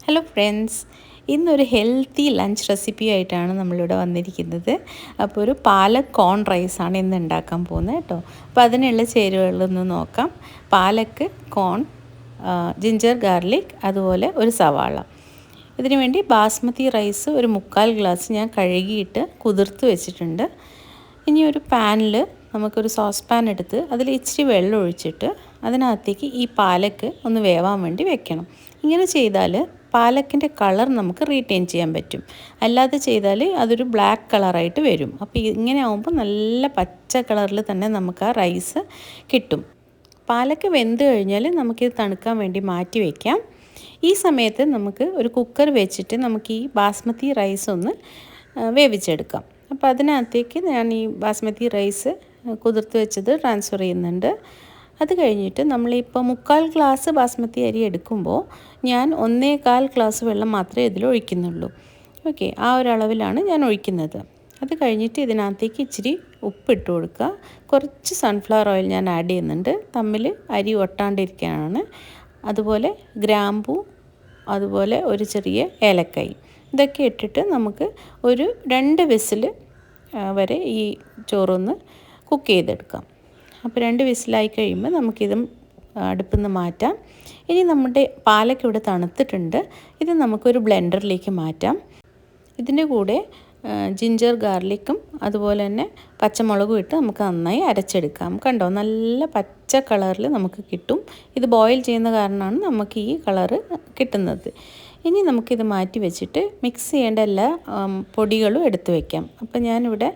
Hello friends, ഇന്നൊരു healthy lunch recipe ആയിട്ടാണ് നമ്മളിവിടെ വന്നിരിക്കുന്നത്. അപ്പോൾ ഒരു പാലക് കോൺ റൈസാണ് ഇന്ന് ഉണ്ടാക്കാൻ പോകുന്നത് കേട്ടോ. അപ്പോൾ അതിനുള്ള ചേരുവകളൊന്ന് നോക്കാം. പാലക്ക്, കോൺ, ജിഞ്ചർ ഗാർലിക്, അതുപോലെ ഒരു സവാള. ഇതിനു വേണ്ടി ബാസ്മതി റൈസ് ഒരു 3/4 ഗ്ലാസ് ഞാൻ കഴുകിയിട്ട് കുതിർത്ത് വെച്ചിട്ടുണ്ട്. ഇനി ഒരു പാനിൽ നമുക്കൊരു സോസ് പാൻ എടുത്ത് അതിൽ ഇച്ചിരി വെള്ളം ഒഴിച്ചിട്ട് അതിനകത്തേക്ക് ഈ പാലക്ക് ഒന്ന് വേവാൻ വേണ്ടി വെക്കണം. ഇങ്ങനെ ചെയ്താൽ പാലക്കിൻ്റെ കളർ നമുക്ക് റീറ്റെയിൻ ചെയ്യാൻ പറ്റും. അല്ലാതെ ചെയ്താൽ അതൊരു ബ്ലാക്ക് കളറായിട്ട് വരും. അപ്പോൾ ഇങ്ങനെ ആകുമ്പോൾ നല്ല പച്ച കളറിൽ തന്നെ നമുക്ക് ആ റൈസ് കിട്ടും. പാലക്ക് വെന്ത് കഴിഞ്ഞാൽ നമുക്കിത് തണുക്കാൻ വേണ്ടി മാറ്റി വയ്ക്കാം. ഈ സമയത്ത് നമുക്ക് ഒരു കുക്കർ വെച്ചിട്ട് നമുക്ക് ഈ ബാസ്മതി റൈസ് ഒന്ന് വേവിച്ചെടുക്കാം. അപ്പോൾ അതിനകത്തേക്ക് ഞാൻ ഈ ബാസ്മതി റൈസ് കുതിർത്ത് വെച്ചത് ട്രാൻസ്ഫർ ചെയ്യുന്നുണ്ട്. അത് കഴിഞ്ഞിട്ട് നമ്മളിപ്പോൾ 3/4 ഗ്ലാസ് ബാസ്മതി അരി എടുക്കുമ്പോൾ ഞാൻ 1/4 ഗ്ലാസ് വെള്ളം മാത്രമേ ഇതിൽ ഒഴിക്കുന്നുള്ളൂ. ഓക്കെ, ആ ഒരു അളവിലാണ് ഞാൻ ഒഴിക്കുന്നത്. അത് കഴിഞ്ഞിട്ട് ഇതിനകത്തേക്ക് ഇച്ചിരി ഉപ്പിട്ട് കൊടുക്കുക. കുറച്ച് സൺഫ്ലവർ ഓയിൽ ഞാൻ ആഡ് ചെയ്യുന്നുണ്ട്, തമ്മിൽ അരി ഒട്ടാണ്ടിരിക്കാനാണ്. അതുപോലെ ഗ്രാമ്പൂ, അതുപോലെ ഒരു ചെറിയ ഏലക്കായി, ഇതൊക്കെ ഇട്ടിട്ട് നമുക്ക് ഒരു 2 വിസിൽ വരെ ഈ ചോറൊന്ന് കുക്ക് ചെയ്തെടുക്കാം. അപ്പോൾ 2 വിസിലായി കഴിയുമ്പോൾ നമുക്കിതും അടുപ്പിൽ നിന്ന് മാറ്റാം. ഇനി നമ്മുടെ പാലക്ക് ഇവിടെ തണുത്തിട്ടുണ്ട്. ഇത് നമുക്കൊരു ബ്ലെൻഡറിലേക്ക് മാറ്റാം. ഇതിൻ്റെ കൂടെ ജിഞ്ചർ ഗാർലിക്കും അതുപോലെ തന്നെ പച്ചമുളകും ഇട്ട് നമുക്ക് നന്നായി അരച്ചെടുക്കാം. കണ്ടോ, നല്ല പച്ച കളറിൽ നമുക്ക് കിട്ടും. ഇത് ബോയിൽ ചെയ്യുന്ന കാരണമാണ് നമുക്ക് ഈ കളറ് കിട്ടുന്നത്. ഇനി നമുക്കിത് മാറ്റി വെച്ചിട്ട് മിക്സ് ചെയ്യേണ്ട എല്ലാ പൊടികളും എടുത്തു വയ്ക്കാം. അപ്പോൾ ഞാനിവിടെ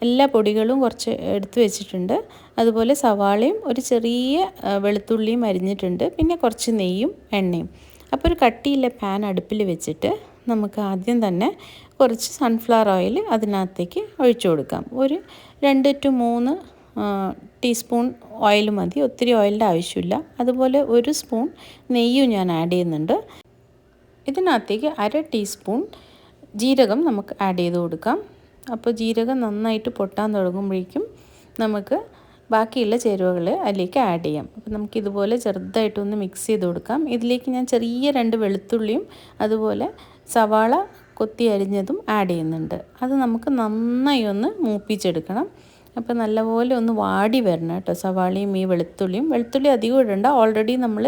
എല്ലാ പൊടികളും കുറച്ച് എടുത്തു വെച്ചിട്ടുണ്ട്. അതുപോലെ സവാളയും ഒരു ചെറിയ വെളുത്തുള്ളിയും അരിഞ്ഞിട്ടുണ്ട്, പിന്നെ കുറച്ച് നെയ്യും എണ്ണയും. അപ്പോൾ ഒരു കട്ടിയുള്ള പാൻ അടുപ്പിൽ വെച്ചിട്ട് നമുക്ക് ആദ്യം തന്നെ കുറച്ച് സൺഫ്ലവർ ഓയിൽ അതിനകത്തേക്ക് ഒഴിച്ചു കൊടുക്കാം. ഒരു 2 to 3 ടീസ്പൂൺ ഓയിൽ മതി, ഒത്തിരി ഓയിലിൻ്റെ ആവശ്യമില്ല. അതുപോലെ 1 സ്പൂൺ നെയ്യും ഞാൻ ആഡ് ചെയ്യുന്നുണ്ട്. ഇതിനകത്തേക്ക് 1/2 ടീസ്പൂൺ ജീരകം നമുക്ക് ആഡ് ചെയ്ത് കൊടുക്കാം. അപ്പോൾ ജീരകം നന്നായിട്ട് പൊട്ടാൻ തുടങ്ങുമ്പോഴേക്കും നമുക്ക് ബാക്കിയുള്ള ചേരുവകൾ അതിലേക്ക് ആഡ് ചെയ്യാം. അപ്പോൾ നമുക്കിതുപോലെ ചെറുതായിട്ടൊന്ന് മിക്സ് ചെയ്ത് കൊടുക്കാം. ഇതിലേക്ക് ഞാൻ ചെറിയ 2 വെളുത്തുള്ളിയും അതുപോലെ സവാള കൊത്തി അരിഞ്ഞതും ആഡ് ചെയ്യുന്നുണ്ട്. അത് നമുക്ക് നന്നായി ഒന്ന് മൂപ്പിച്ചെടുക്കണം. അപ്പോൾ നല്ലപോലെ ഒന്ന് വാടി വരണം കേട്ടോ, സവാളയും ഈ വെളുത്തുള്ളിയും. വെളുത്തുള്ളി അധികം ഇടണ്ട, ഓൾറെഡി നമ്മൾ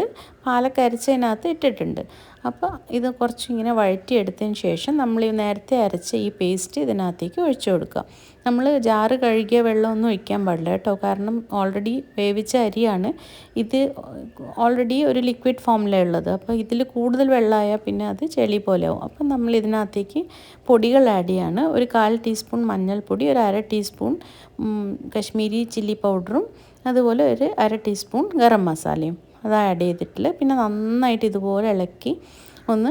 പാലക്ക് അരച്ചതിനകത്ത് ഇട്ടിട്ടുണ്ട്. അപ്പോൾ ഇത് കുറച്ചിങ്ങനെ വഴറ്റിയെടുത്തതിന് ശേഷം നമ്മൾ നേരത്തെ അരച്ച ഈ പേസ്റ്റ് ഇതിനകത്തേക്ക് ഒഴിച്ചു കൊടുക്കുക. നമ്മൾ ജാറ് കഴുകിയ വെള്ളമൊന്നും ഒഴിക്കാൻ പാടില്ല കേട്ടോ, കാരണം ഓൾറെഡി വേവിച്ച അരിയാണ്. ഇത് ഓൾറെഡി ഒരു ലിക്വിഡ് ഫോമിലാണ് ഉള്ളത്. അപ്പോൾ ഇതിൽ കൂടുതൽ വെള്ളമായാൽ പിന്നെ അത് ചെളി പോലെ ആവും. അപ്പം നമ്മൾ ഇതിനകത്തേക്ക് പൊടികൾ ആഡ് ചെയ്യാണ്. ഒരു 1/4 ടീസ്പൂൺ മഞ്ഞൾപ്പൊടി, ഒരു 1/2 ടീസ്പൂൺ കശ്മീരി ചില്ലി പൗഡറും, അതുപോലെ ഒരു 1/2 ടീസ്പൂൺ ഗരം മസാലയും അത് ആഡ് ചെയ്തിട്ടില്ല. പിന്നെ നന്നായിട്ട് ഇതുപോലെ ഇളക്കി ഒന്ന്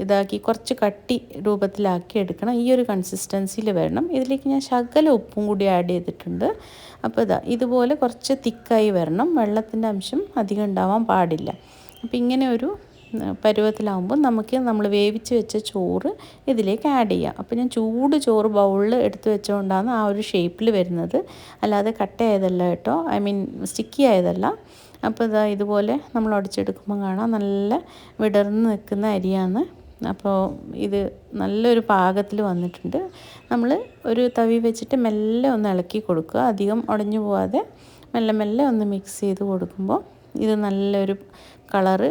ഇതാക്കി കുറച്ച് കട്ടി രൂപത്തിലാക്കി എടുക്കണം. ഈ ഒരു കൺസിസ്റ്റൻസിയിൽ വരണം. ഇതിലേക്ക് ഞാൻ ശകല ഉപ്പും കൂടി ആഡ് ചെയ്തിട്ടുണ്ട്. അപ്പോൾ ഇതുപോലെ കുറച്ച് തിക്കായി വരണം, വെള്ളത്തിൻ്റെ അംശം അധികം ഉണ്ടാവാൻ പാടില്ല. അപ്പോൾ ഇങ്ങനെ ഒരു പരുവത്തിലാവുമ്പോൾ നമുക്ക് നമ്മൾ വേവിച്ച് വെച്ച ചോറ് ഇതിലേക്ക് ആഡ് ചെയ്യാം. അപ്പോൾ ഞാൻ ചൂട് ചോറ് ബൗളിൽ എടുത്ത് വെച്ചുകൊണ്ടാണ് ആ ഒരു ഷേപ്പിൽ വരുന്നത്, അല്ലാതെ കട്ടയായതല്ല കേട്ടോ, സ്റ്റിക്കി ആയതല്ല. അപ്പോൾ ഇതുപോലെ നമ്മൾ ഉടച്ചെടുക്കുമ്പോൾ കാണാം നല്ല വിടർന്ന് നിൽക്കുന്ന അരിയാണ്. അപ്പോൾ ഇത് നല്ലൊരു പാകത്തിൽ വന്നിട്ടുണ്ട്. നമ്മൾ ഒരു തവി വെച്ചിട്ട് മെല്ലെ ഒന്ന് ഇളക്കി കൊടുക്കുക, അധികം ഉടഞ്ഞു പോവാതെ മെല്ലെ മെല്ലെ ഒന്ന് മിക്സ് ചെയ്ത് കൊടുക്കുമ്പോൾ ഇത് നല്ലൊരു കളറ്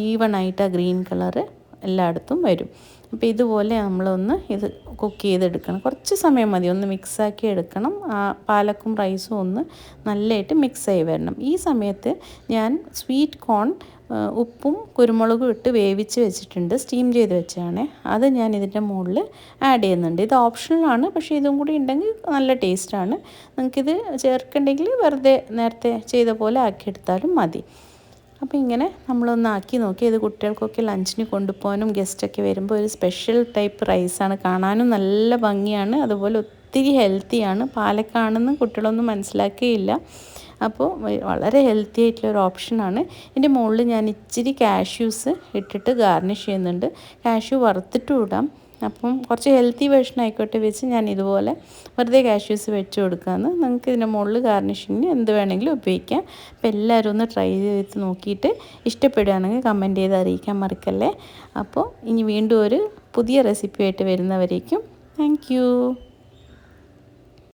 ഈവണായിട്ട് ആ ഗ്രീൻ കളറ് എല്ലായിടത്തും വരും. അപ്പോൾ ഇതുപോലെ നമ്മളൊന്ന് ഇത് കുക്ക് ചെയ്തെടുക്കണം. കുറച്ച് സമയം മതി, ഒന്ന് മിക്സാക്കി എടുക്കണം. ആ പാലക്കും റൈസും ഒന്ന് നല്ലതായിട്ട് മിക്സായി വരണം. ഈ സമയത്ത് ഞാൻ സ്വീറ്റ് കോൺ ഉപ്പും കുരുമുളകും ഇട്ട് വേവിച്ച് വെച്ചിട്ടുണ്ട്, സ്റ്റീം ചെയ്ത് വെച്ചാണ്. അത് ഞാൻ ഇതിൻ്റെ മുകളിൽ ആഡ് ചെയ്യുന്നുണ്ട്. ഇത് ഓപ്ഷണലാണ്, പക്ഷേ ഇതും കൂടി ഉണ്ടെങ്കിൽ നല്ല ടേസ്റ്റാണ്. നിങ്ങൾക്കിത് ചേർക്കണ്ടെങ്കിൽ വെറുതെ നേരത്തെ ചെയ്ത പോലെ ആക്കിയെടുത്താലും മതി. അപ്പോൾ ഇങ്ങനെ നമ്മളൊന്ന് ആക്കി നോക്കി. ഇത് കുട്ടികൾക്കൊക്കെ ലഞ്ചിന് കൊണ്ടുപോകാനും ഗസ്റ്റൊക്കെ വരുമ്പോൾ ഒരു സ്പെഷ്യൽ ടൈപ്പ് റൈസാണ്. കാണാനും നല്ല ഭംഗിയാണ്, അതുപോലെ ഒത്തിരി ഹെൽത്തിയാണ്. പാലക്കാണെന്ന് കുട്ടികളൊന്നും മനസ്സിലാക്കിയില്ല. അപ്പോൾ വളരെ ഹെൽത്തി ആയിട്ടുള്ളൊരു ഓപ്ഷനാണ്. ഇതിൻ്റെ മുകളിൽ ഞാൻ ഇച്ചിരി കാഷ്യൂസ് ഇട്ടിട്ട് ഗാർണിഷ് ചെയ്യുന്നുണ്ട്. കാഷ്യൂ വറുത്തിട്ടും ഇടാം, അപ്പം കുറച്ച് ഹെൽത്തി വേർഷൻ ആയിക്കോട്ടെ വെച്ച് ഞാൻ ഇതുപോലെ വെറുതെ കാഷ്യൂസ് വെച്ച് കൊടുക്കാമെന്ന്. നിങ്ങൾക്ക് ഇതിൻ്റെ മുകളിൽ ഗാർണിഷിങ്ങിന് എന്ത് വേണമെങ്കിലും ഉപയോഗിക്കാം. അപ്പോൾ എല്ലാവരും ഒന്ന് ട്രൈ ചെയ്ത് നോക്കിയിട്ട് ഇഷ്ടപ്പെടുകയാണെങ്കിൽ കമൻറ്റ് ചെയ്ത് അറിയിക്കാൻ മറക്കല്ലേ. അപ്പോൾ ഇനി വീണ്ടും ഒരു പുതിയ റെസിപ്പി ആയിട്ട് വരുന്നവരേക്കും താങ്ക് യു.